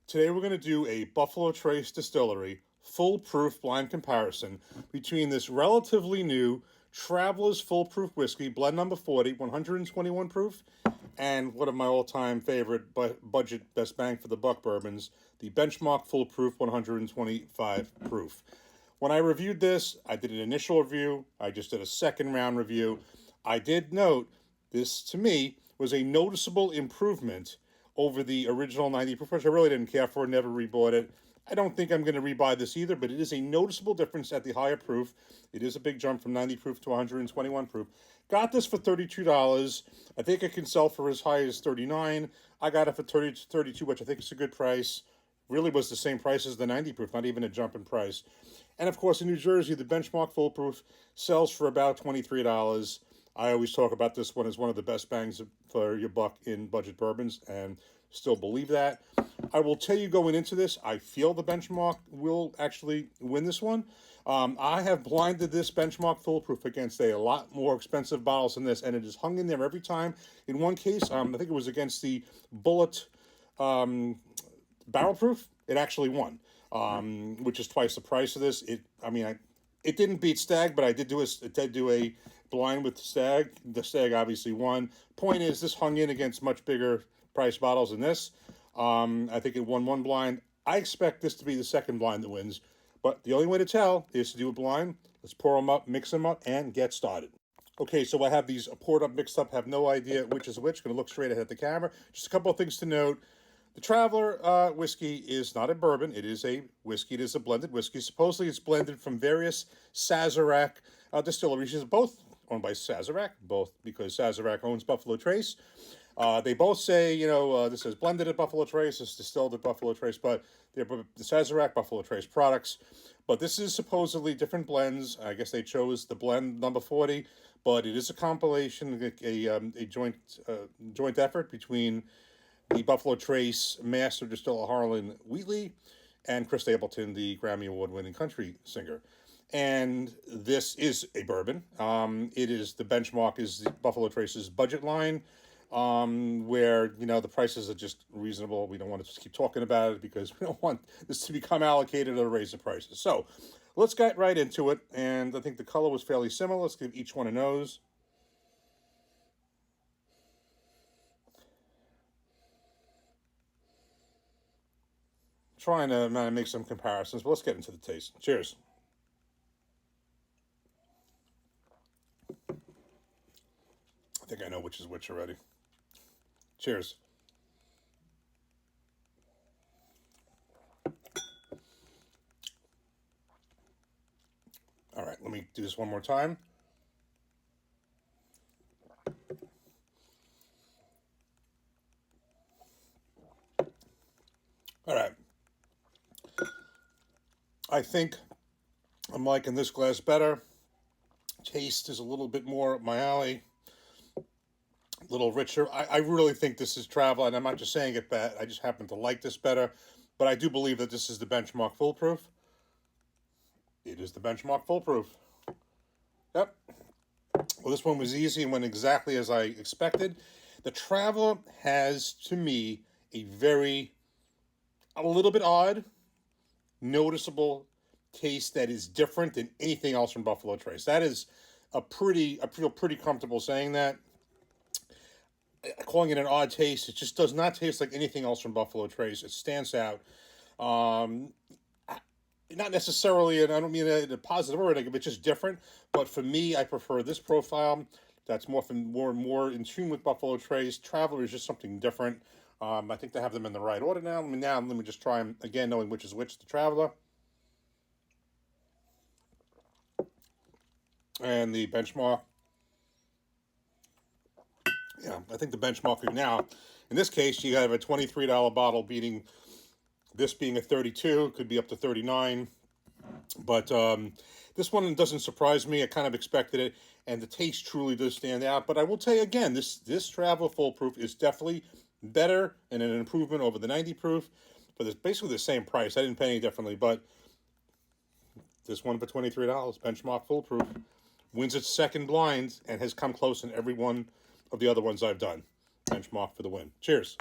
Today we're going to do a Buffalo Trace Distillery foolproof blind comparison between this relatively new Traveler's Foolproof Whiskey, blend number 40, 121 proof, and one of my all-time favorite budget best bang for the buck bourbons, the Benchmark Foolproof 125 proof. When I reviewed this, I did an initial review. I just did a second round review. I did note this, to me, was a noticeable improvement over the original 90 proof, which I really didn't care for, never rebought it. I don't think I'm going to rebuy this either, but it is a noticeable difference at the higher proof. It is a big jump from 90 proof to 121 proof. Got this for $32. I think it can sell for as high as $39. I got it for $32, which I think is a good price. Really was the same price as the 90 proof, not even a jump in price. And of course, in New Jersey, the Benchmark Foolproof sells for about $23. I always talk about this one as one of the best bangs for your buck in budget bourbons, and still believe that. I will tell you going into this, I feel the Benchmark will actually win this one. I have blinded this Benchmark Foolproof against a lot more expensive bottles than this, and it is hung in there every time. In one case, I think it was against the Bullet Barrel Proof. It actually won, which is twice the price of this. It didn't beat Stag, but I did do a blind with Stag. The Stag obviously won. Point is, this hung in against much bigger price bottles than this. I think it won one blind. I expect this to be the second blind that wins, but the only way to tell is to do a blind. Let's pour them up, mix them up, and get started. Okay, so I have these poured up, mixed up, have no idea which is which. Going to look straight ahead at the camera. Just a couple of things to note. The Traveler whiskey is not a bourbon. It is a whiskey. It is a blended whiskey. Supposedly, it's blended from various Sazerac distilleries. It's both owned by Sazerac, both because Sazerac owns Buffalo Trace. They both say, this is blended at Buffalo Trace, this is distilled at Buffalo Trace, but they're the Sazerac Buffalo Trace products. But this is supposedly different blends. I guess they chose the blend number 40, but it is a compilation, a joint effort between the Buffalo Trace master distiller Harlan Wheatley and Chris Stapleton, the Grammy Award-winning country singer. And this is a bourbon. It is the Benchmark is the Buffalo Trace's budget line, where the prices are just reasonable. We don't want to just keep talking about it because we don't want this to become allocated or raise the prices. So let's get right into it. And I think the color was fairly similar. Let's give each one a nose. Trying to make some comparisons, but let's get into the taste. Cheers. I think I know which is which already. Cheers. All right, let me do this one more time. All right. I think I'm liking this glass better. Taste is a little bit more up my alley. A little richer. I really think this is Traveler, and I'm not just saying it bad. I just happen to like this better. But I do believe that this is the Benchmark Foolproof. It is the Benchmark Foolproof. Yep. Well, this one was easy and went exactly as I expected. The Traveler has, to me, a little bit odd, noticeable taste that is different than anything else from Buffalo Trace. That is I feel pretty comfortable saying that. Calling it an odd taste, it just does not taste like anything else from Buffalo Trace. It stands out. Not necessarily, and I don't mean a positive or negative, it's just different. But for me, I prefer this profile. That's more in tune with Buffalo Trace. Traveler is just something different. I think they have them in the right order now. Let me just try them again, knowing which is which. The Traveler and the Benchmark. Yeah, I think the Benchmark now, in this case, you have a $23 bottle beating this being a 32, could be up to 39. But this one doesn't surprise me. I kind of expected it, and the taste truly does stand out. But I will tell you again, this Traveler Foolproof is definitely better and an improvement over the 90 proof. But it's basically the same price. I didn't pay any differently, but this one for $23, Benchmark Foolproof, wins its second blind and has come close in every one of the other ones I've done. Benchmark for the win. Cheers.